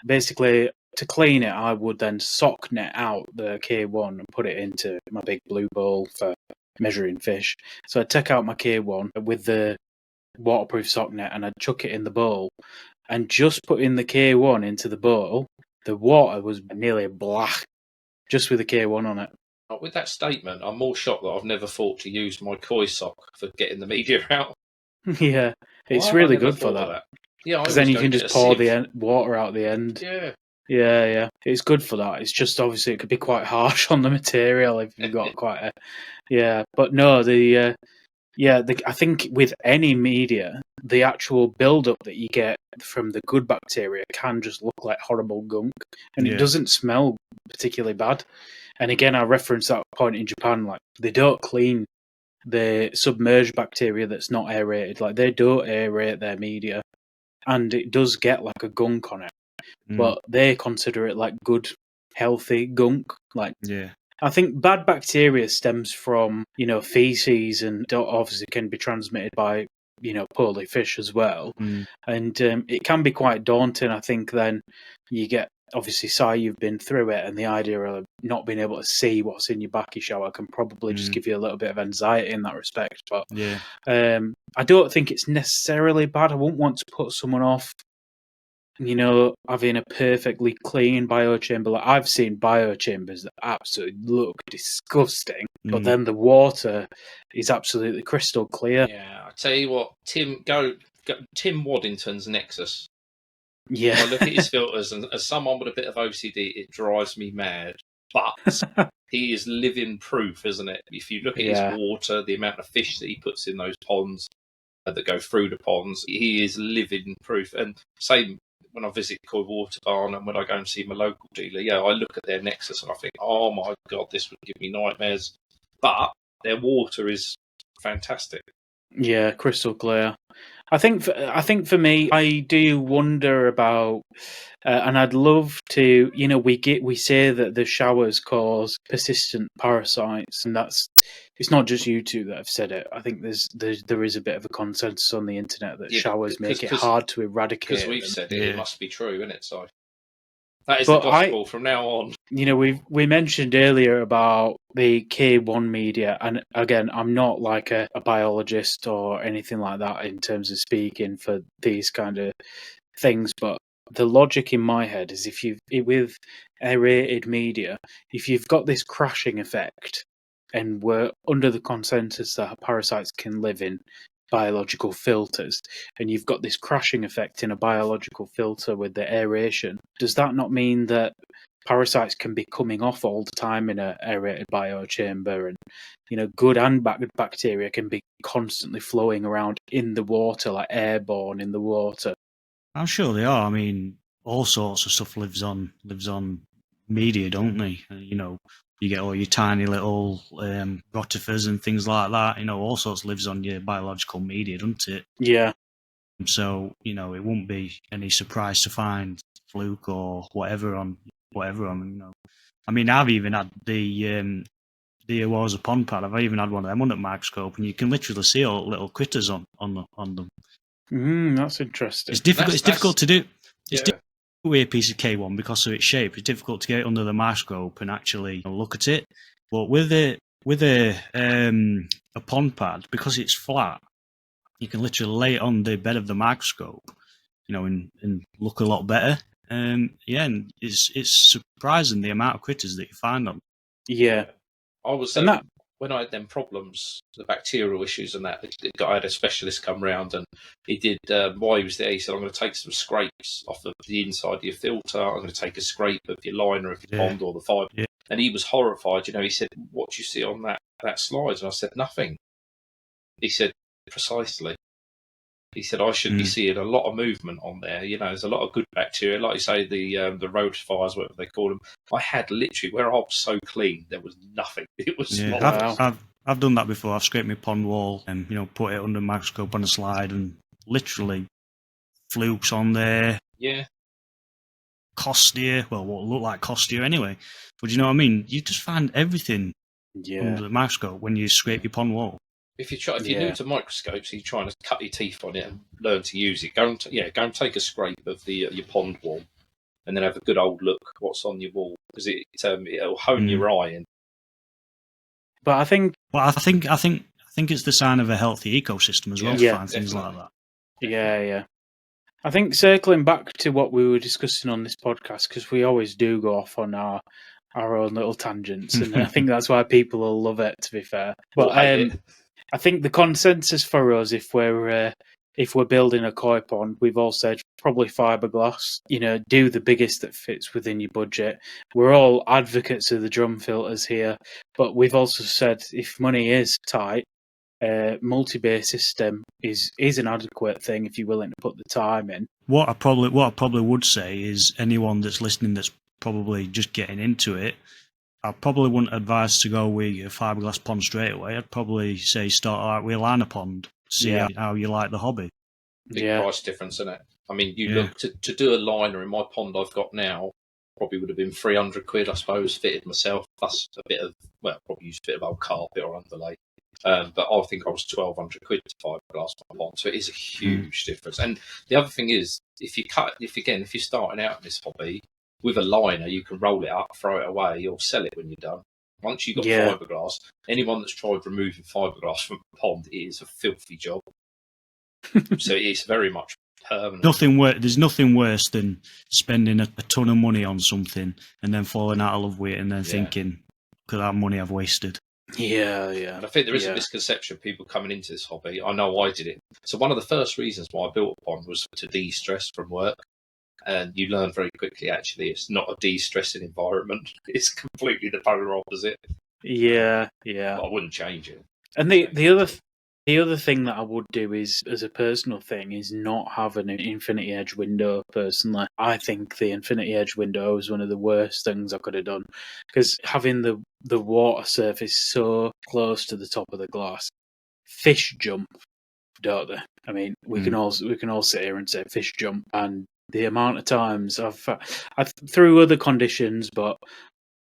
basically to clean it, I would then sock net out the K1 and put it into my big blue bowl for measuring fish. So I'd take out my K1 with the waterproof sock net and I'd chuck it in the bowl. And just putting the K1 into the bowl, the water was nearly black, just with the K1 on it. With that statement, I'm more shocked that I've never thought to use my koi sock for getting the media out. Yeah, it's really good for that. Yeah, because then you can just pour the water out the end. Yeah, it's good for that. It's just obviously it could be quite harsh on the material if you've got quite a But no, I think with any media, the actual build-up that you get from the good bacteria can just look like horrible gunk, and it doesn't smell particularly bad. And again, I reference that point in Japan, like they don't clean the submerged bacteria that's not aerated. Like they don't aerate their media, and it does get like a gunk on it, but they consider it like good, healthy gunk. Like I think bad bacteria stems from, feces and obviously can be transmitted by, poorly fish as well. And it can be quite daunting. I think then you get, obviously, you've been through it, and the idea of not being able to see what's in your Bakki shower can probably just give you a little bit of anxiety in that respect. But I don't think it's necessarily bad. I wouldn't want to put someone off having a perfectly clean biochamber. Like I've seen biochambers that absolutely look disgusting, but then the water is absolutely crystal clear. Yeah, I tell you what, Tim Waddington's Nexus. Yeah, I look at his filters, and as someone with a bit of OCD, it drives me mad. But he is living proof, isn't it? If you look at his water, the amount of fish that he puts in those ponds that go through the ponds, he is living proof. And same when I visit Koi Water Barn and when I go and see my local dealer, I look at their Nexus and I think, oh my God, this would give me nightmares. But their water is fantastic. Yeah, crystal clear. I think for me, I do wonder about, and I'd love to. We say that the showers cause persistent parasites, and it's not just you two that have said it. I think there is a bit of a consensus on the internet that showers make it hard to eradicate. Because we've said it, it must be true, isn't it? So that is But the gospel from now on. We mentioned earlier about the K1 media, and again, I'm not like a biologist or anything like that in terms of speaking for these kind of things, but the logic in my head is with aerated media, if you've got this crashing effect, and we're under the consensus that parasites can live in biological filters, and you've got this crashing effect in a biological filter with the aeration, does that not mean that parasites can be coming off all the time in an aerated biochamber, and good and bad bacteria can be constantly flowing around in the water, like airborne in the water? I'm sure they are. I mean, all sorts of stuff lives on media, don't they? You get all your tiny little rotifers and things like that. All sorts lives on your biological media, doesn't it? Yeah. So it won't be any surprise to find fluke or whatever on. I mean, I've even had the Awaza pond pad. I've even had one of them under the microscope, and you can literally see all the little critters on them. That's interesting. It's difficult. It's difficult to do. It's difficult to weigh a piece of K1 because of its shape. It's difficult to get it under the microscope and actually look at it. But with a pond pad, because it's flat, you can literally lay it on the bed of the microscope, and look a lot better. And it's surprising the amount of critters that you find on. Yeah, I was when I had them problems, the bacterial issues and that. I had a specialist come round and he did. While he was there, he said, "I'm going to take some scrapes off of the inside of your filter. I'm going to take a scrape of your liner of your pond or the fibre." Yeah. And he was horrified. He said, "What do you see on that slide?" And I said, "Nothing." He said, "Precisely." He said, "I should be seeing a lot of movement on there. There's a lot of good bacteria, like you say, the rotifiers, whatever they call them." I had literally, where I was so clean, there was nothing. It was I've done that before. I've scraped my pond wall and put it under a microscope on a slide, and literally flukes on there. Yeah. Costia, well, what looked like Costia anyway. But you know what I mean? You just find everything under the microscope when you scrape your pond wall. If you're new to microscopes, and you're trying to cut your teeth on it and learn to use it, go and take a scrape of your pond wall, and then have a good old look what's on your wall, because it'll hone your eye in. But I think it's the sign of a healthy ecosystem as well to find things like that. Yeah. I think circling back to what we were discussing on this podcast, because we always do go off on our own little tangents, and I think that's why people will love it, to be fair. But I think the consensus for us, if we're building a koi pond, we've all said probably fiberglass. Do the biggest that fits within your budget. We're all advocates of the drum filters here, but we've also said if money is tight, multi-bay system is an adequate thing if you're willing to put the time in. What I probably would say is anyone that's listening that's probably just getting into it, I probably wouldn't advise to go with a fiberglass pond straight away. I'd probably say start out with a liner pond, see how you like the hobby. Big price difference, isn't it? I mean, you look to do a liner in my pond I've got now, probably would have been £300, I suppose, fitted myself, plus a bit of, probably used a bit of old carpet or underlay. But I think I was £1,200 to fiberglass my pond, so it is a huge difference. And the other thing is, if you're starting out in this hobby, with a liner, you can roll it up, throw it away, or sell it when you're done. Once you've got fiberglass, anyone that's tried removing fiberglass from a pond, it is a filthy job. So it's very much permanent. There's nothing worse than spending a ton of money on something and then falling out of love with it and then thinking, look at that money I've wasted. Yeah. And I think there is a misconception of people coming into this hobby. I know I did it. So one of the first reasons why I built a pond was to de-stress from work. And you learn very quickly, actually, it's not a de-stressing environment. It's completely the polar opposite. Yeah. But I wouldn't change it. And the other thing that I would do is, as a personal thing, is not have an infinity edge window. Personally, I think the infinity edge window is one of the worst things I could have done, because having the water surface so close to the top of the glass, fish jump, don't they? I mean, we can all sit here and say fish jump, and the amount of times I've through other conditions, but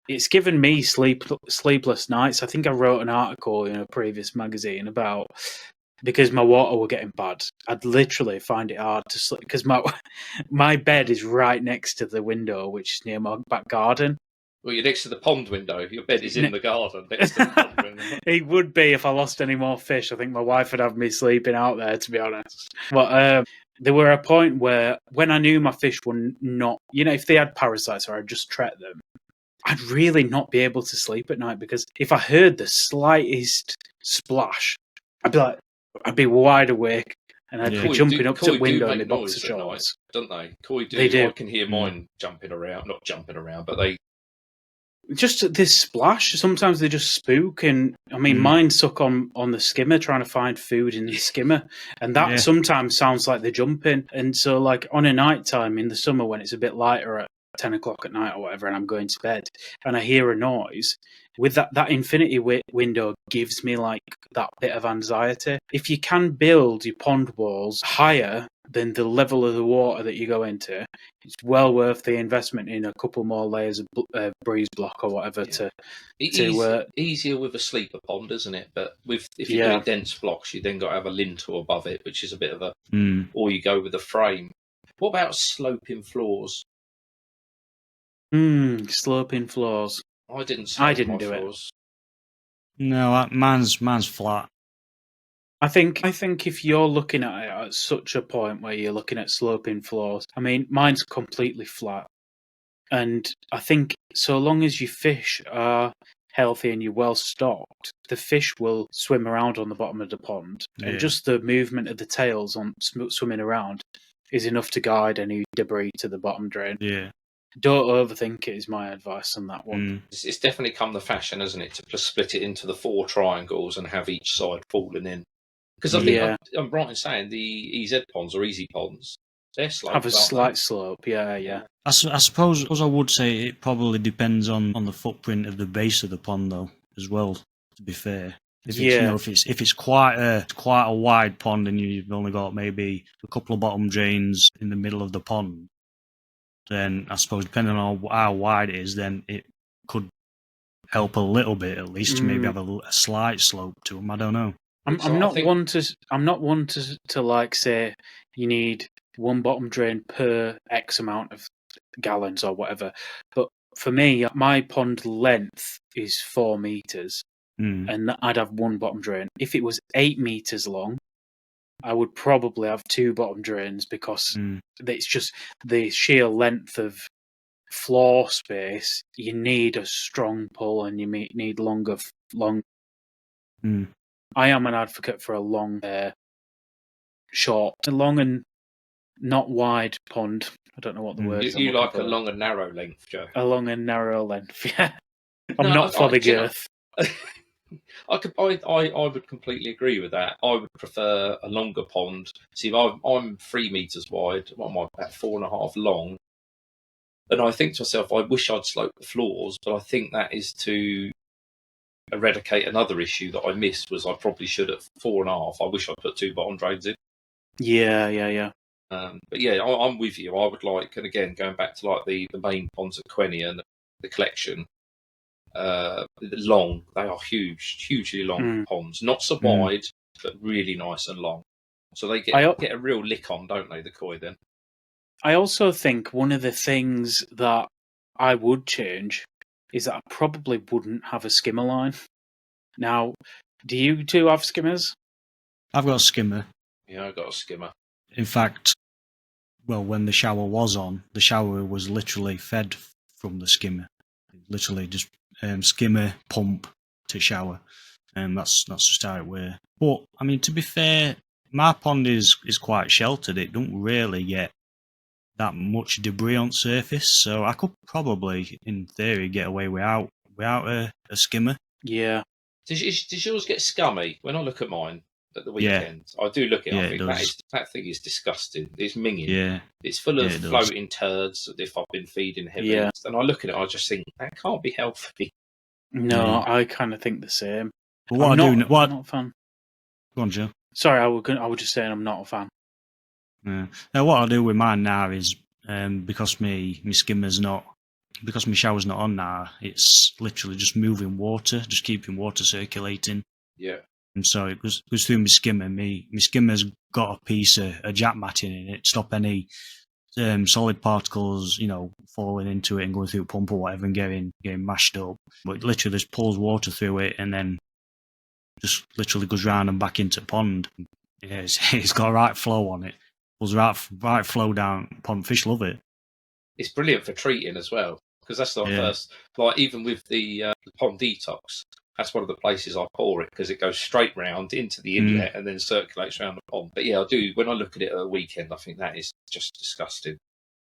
it's given me sleepless nights. I think I wrote an article in a previous magazine about because my water were getting bad. I'd literally find it hard to sleep because my bed is right next to the window, which is near my back garden. Well, you're next to the pond window. Your bed is in the garden next to the pond window. It would be if I lost any more fish. I think my wife would have me sleeping out there, to be honest. But there were a point where when I knew my fish were not, if they had parasites or I just treat them, I'd really not be able to sleep at night because if I heard the slightest splash, I'd be wide awake and I'd be jumping up to the window in the box of shorts. Don't they? Koi do. They do. I can hear mine jumping around. Not jumping around, but they... Just this splash. Sometimes they just spook, and I mean, mine suck on the skimmer trying to find food in the skimmer, and that sometimes sounds like they're jumping. And so, like on a night time in the summer when it's a bit lighter at 10 o'clock at night or whatever, and I'm going to bed, and I hear a noise, with that infinity window gives me like that bit of anxiety. If you can build your pond walls higher than the level of the water that you go into, it's well worth the investment in a couple more layers of breeze block or whatever easier with a sleeper pond, isn't it? But if you're doing dense blocks, you then got to have a lintel above it, which is a bit of a or you go with a frame. What about sloping floors? Sloping floors. I didn't do floors. No, mine's flat. I think if you're looking at it at such a point where you're looking at sloping floors, I mean, mine's completely flat. And I think so long as your fish are healthy and you're well stocked, the fish will swim around on the bottom of the pond. Yeah. And just the movement of the tails on swimming around is enough to guide any debris to the bottom drain. Yeah. Don't overthink it is my advice on that one. It's definitely come the fashion, hasn't it, to split it into the 4 triangles and have each side falling in. Because I think I'm right in saying the EZ ponds or easy ponds, they're sloped, have a slight slope, yeah. I suppose I would say it probably depends on the footprint of the base of the pond, though, as well. To be fair, if it's quite a wide pond and you've only got maybe a couple of bottom drains in the middle of the pond, then I suppose depending on how wide it is, then it could help a little bit at least to maybe have a slight slope to them. I don't know. I'm not one to like say you need one bottom drain per X amount of gallons or whatever. But for me, my pond length is 4 meters, and I'd have one bottom drain. If it was 8 meters long, I would probably have 2 bottom drains because it's just the sheer length of floor space. You need a strong pull, and you need long. I am an advocate for a long, long and not wide pond. I don't know what the word is. You like a long and narrow length, Joe? A long and narrow length, yeah. I'm not for the girth. I would completely agree with that. I would prefer a longer pond. See, I'm 3 meters wide. What am I, about 4.5 long? And I think to myself, I wish I'd sloped the floors, but I think that is to eradicate another issue that I missed. Was I probably should at 4.5. I wish I'd put 2 bottom drains in. Yeah. But yeah, I'm with you. I would like, and again, going back to like the main ponds at Quenny and the collection, long. They are hugely long ponds. Not so wide, but really nice and long. So they get a real lick on, don't they, the koi then? I also think one of the things that I would change is that I probably wouldn't have a skimmer line. Now, do you two have skimmers? I've got a skimmer. Yeah, I've got a skimmer. In fact, well, when the shower was on, the shower was literally fed from the skimmer. Literally just skimmer, pump to shower. And that's just how it were. But, I mean, to be fair, my pond is quite sheltered. It don't really get that much debris on surface, so I could probably, in theory, get away without a skimmer. Yeah. Does yours get scummy? When I look at mine at the weekend, I do look at it. I think that thing is disgusting. It's minging. Yeah. It's full of floating turds as if I've been feeding heavily. Yeah. And I look at it, I just think, that can't be healthy. No, I kind of think the same. But what I'm not a fan. Go on, Joe. Sorry, I was just saying I'm not a fan. Yeah. Now, what I'll do with mine now is because my skimmer's not, because my shower's not on now, it's literally just moving water, just keeping water circulating. Yeah. And so it goes through my skimmer. My skimmer's got a piece of a jack matting in it, stop any solid particles, falling into it and going through a pump or whatever and getting mashed up. But it literally just pulls water through it and then just literally goes round and back into the pond. Yeah, it's got a right flow on it. Pulls right flow down pond. Fish love it. It's brilliant for treating as well, because that's the first, like even with the pond detox, that's one of the places I pour it, because it goes straight round into the inlet and then circulates around the pond. But yeah, I do, when I look at it at a weekend, I think that is just disgusting.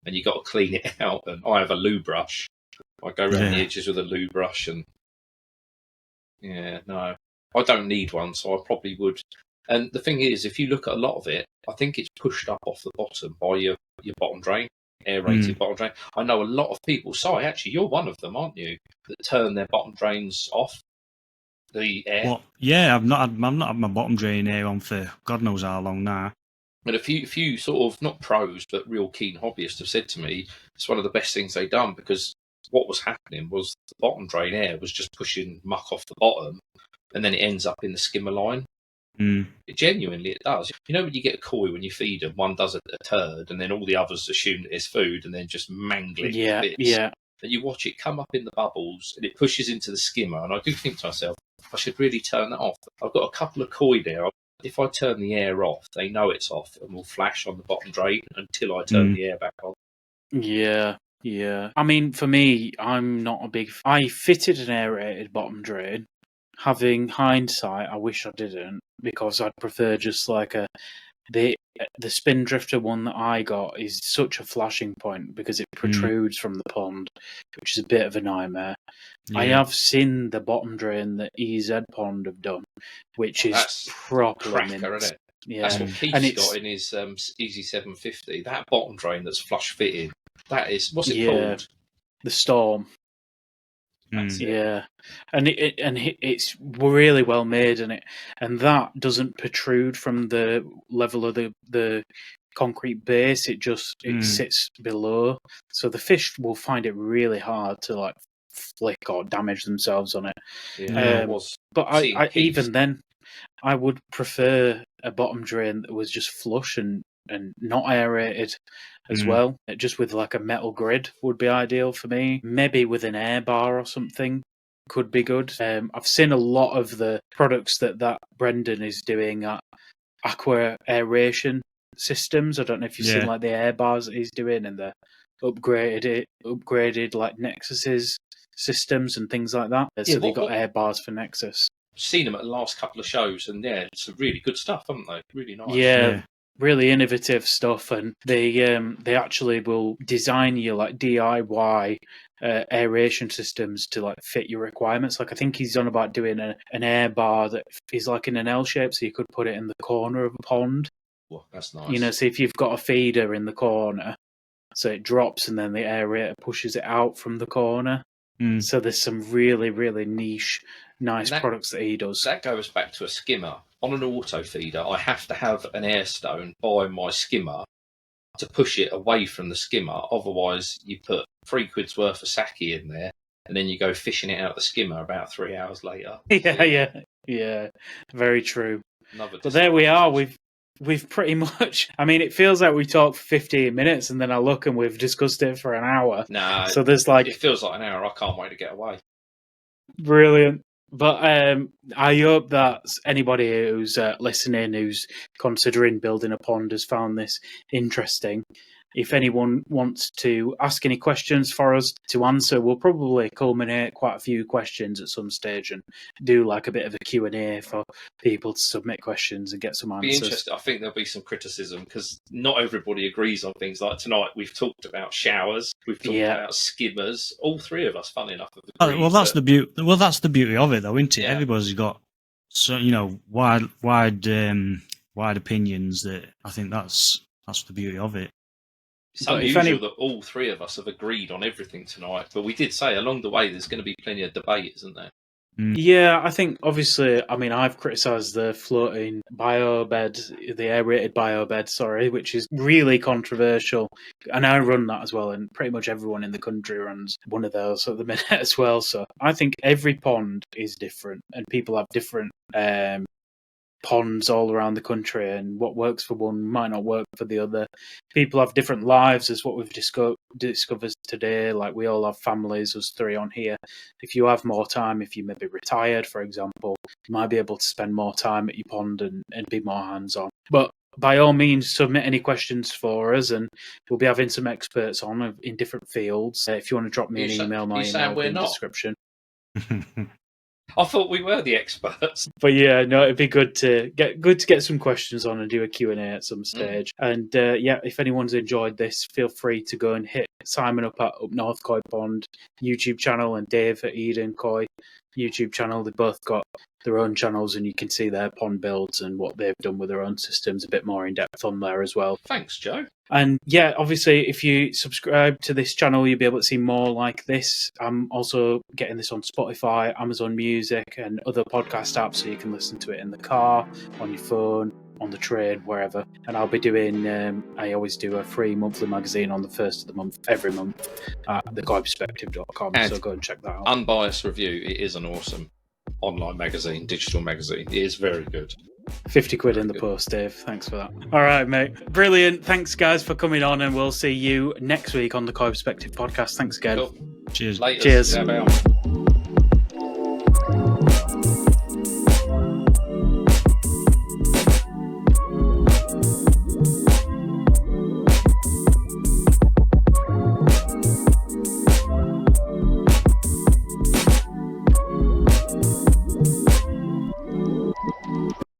And you got to clean it out. And I have a loo brush. I go around the edges with a loo brush, and no, I don't need one, so I probably would. And the thing is, if you look at a lot of it, I think it's pushed up off the bottom by your bottom drain, aerated bottom drain. I know a lot of people, sorry, actually, you're one of them, aren't you, that turn their bottom drains off, the air. Well, yeah, I've not had my bottom drain air on for God knows how long now. And a few sort of, not pros, but real keen hobbyists have said to me, it's one of the best things they've done, because what was happening was the bottom drain air was just pushing muck off the bottom, and then it ends up in the skimmer line. Genuinely, it does. You know when you get a koi, when you feed them, one does a turd, and then all the others assume that it's food, and then just mangle it to bits. Yeah. And you watch it come up in the bubbles, and it pushes into the skimmer, and I do think to myself, I should really turn that off. I've got a couple of koi there. If I turn the air off, they know it's off and will flash on the bottom drain until I turn the air back on. Yeah. I mean, for me, I'm not a big... I fitted an aerated bottom drain. Having hindsight, I wish I didn't, because I'd prefer just like the spin drifter one that I got is such a flashing point because it protrudes from the pond, which is a bit of a nightmare. Yeah. I have seen the bottom drain that EZ Pond have done, which is properly cracker, mint. Isn't it? Yeah. That's what Keith's got in his Easy 750. That bottom drain that's flush fitted. That is, what's it called? The Storm. That's it. Yeah, and it's really well made, and that doesn't protrude from the level of the concrete base. It sits below, so the fish will find it really hard to like flick or damage themselves on it. Yeah, but I even then, I would prefer a bottom drain that was just flush and not aerated as well. Just with like a metal grid would be ideal for me. Maybe with an air bar or something could be good. I've seen a lot of the products that Brendan is doing at Aeration systems. I don't know if you've seen like the air bars that he's doing and the upgraded like Nexus's systems and things like that. So they've got air bars for Nexus. Seen them at the last couple of shows, and it's some really good stuff, haven't they? Really nice. Yeah. Really innovative stuff, and they actually will design you like DIY aeration systems to like fit your requirements. Like I think he's on about doing an air bar that is like in an L shape, so you could put it in the corner of a pond. Well, that's nice. So if you've got a feeder in the corner, so it drops and then the aerator pushes it out from the corner. So there's some really, really niche, nice products that he does. That goes back to a skimmer. On an auto feeder, I have to have an air stone by my skimmer to push it away from the skimmer. Otherwise, you put £3 worth of sake in there, and then you go fishing it out the skimmer about 3 hours later. Yeah. Very true. But there we are. We've pretty much... I mean, it feels like we talked for 15 minutes, and then I look and we've discussed it for an hour. Nah, so there's like... It feels like an hour. I can't wait to get away. Brilliant. But I hope that anybody who's listening, who's considering building a pond, has found this interesting. If anyone wants to ask any questions for us to answer, we'll probably culminate quite a few questions at some stage and do like a bit of a Q&A for people to submit questions and get some answers. Be interesting. I think there'll be some criticism because not everybody agrees on things. Like tonight, we've talked about showers, we've talked about skimmers. All three of us, funny enough, have agreed. Well, that's the beauty. Well, that's the beauty of it, though, isn't it? Yeah. Everybody's got wide opinions. That I think that's the beauty of it. It's unusual that all three of us have agreed on everything tonight, but we did say along the way there's going to be plenty of debate, isn't there? Yeah, I think obviously, I mean, I've criticised the floating biobed, the aerated biobed, sorry, which is really controversial. And I run that as well, and pretty much everyone in the country runs one of those at the minute as well. So I think every pond is different, and people have different ponds all around the country, and what works for one might not work for the other. People have different lives, as what we've discovered today. Like, we all have families, us three on here. If you have more time, if you may be retired, for example, you might be able to spend more time at your pond and be more hands-on. But by all means, submit any questions for us, and we'll be having some experts on in different fields. If you want to drop me an email, my email will be in the description. I thought we were the experts. But yeah, no, it'd be good to get some questions on and do a Q&A at some stage. And yeah, if anyone's enjoyed this, feel free to go and hit Simon up at Up North Koi Pond YouTube channel and Dave at Eden Koi YouTube channel. They both got their own channels, and you can see their pond builds and what they've done with their own systems a bit more in depth on there as well. Thanks, Joe. And yeah, obviously, if you subscribe to this channel, you'll be able to see more like this. I'm also getting this on Spotify, Amazon Music, and other podcast apps, so you can listen to it in the car, on your phone, on the train, wherever. And I'll be doing, I always do a free monthly magazine on the first of the month, every month, at thekoiperspective.com. So go and check that out. Unbiased review, it is an awesome online magazine, digital magazine. It is very good. 50 quid in the post, Dave. Thanks for that. All right, mate. Brilliant. Thanks, guys, for coming on, and we'll see you next week on the Koi Perspective podcast. Thanks again. Cool. Cheers. Laters. Cheers. Yeah,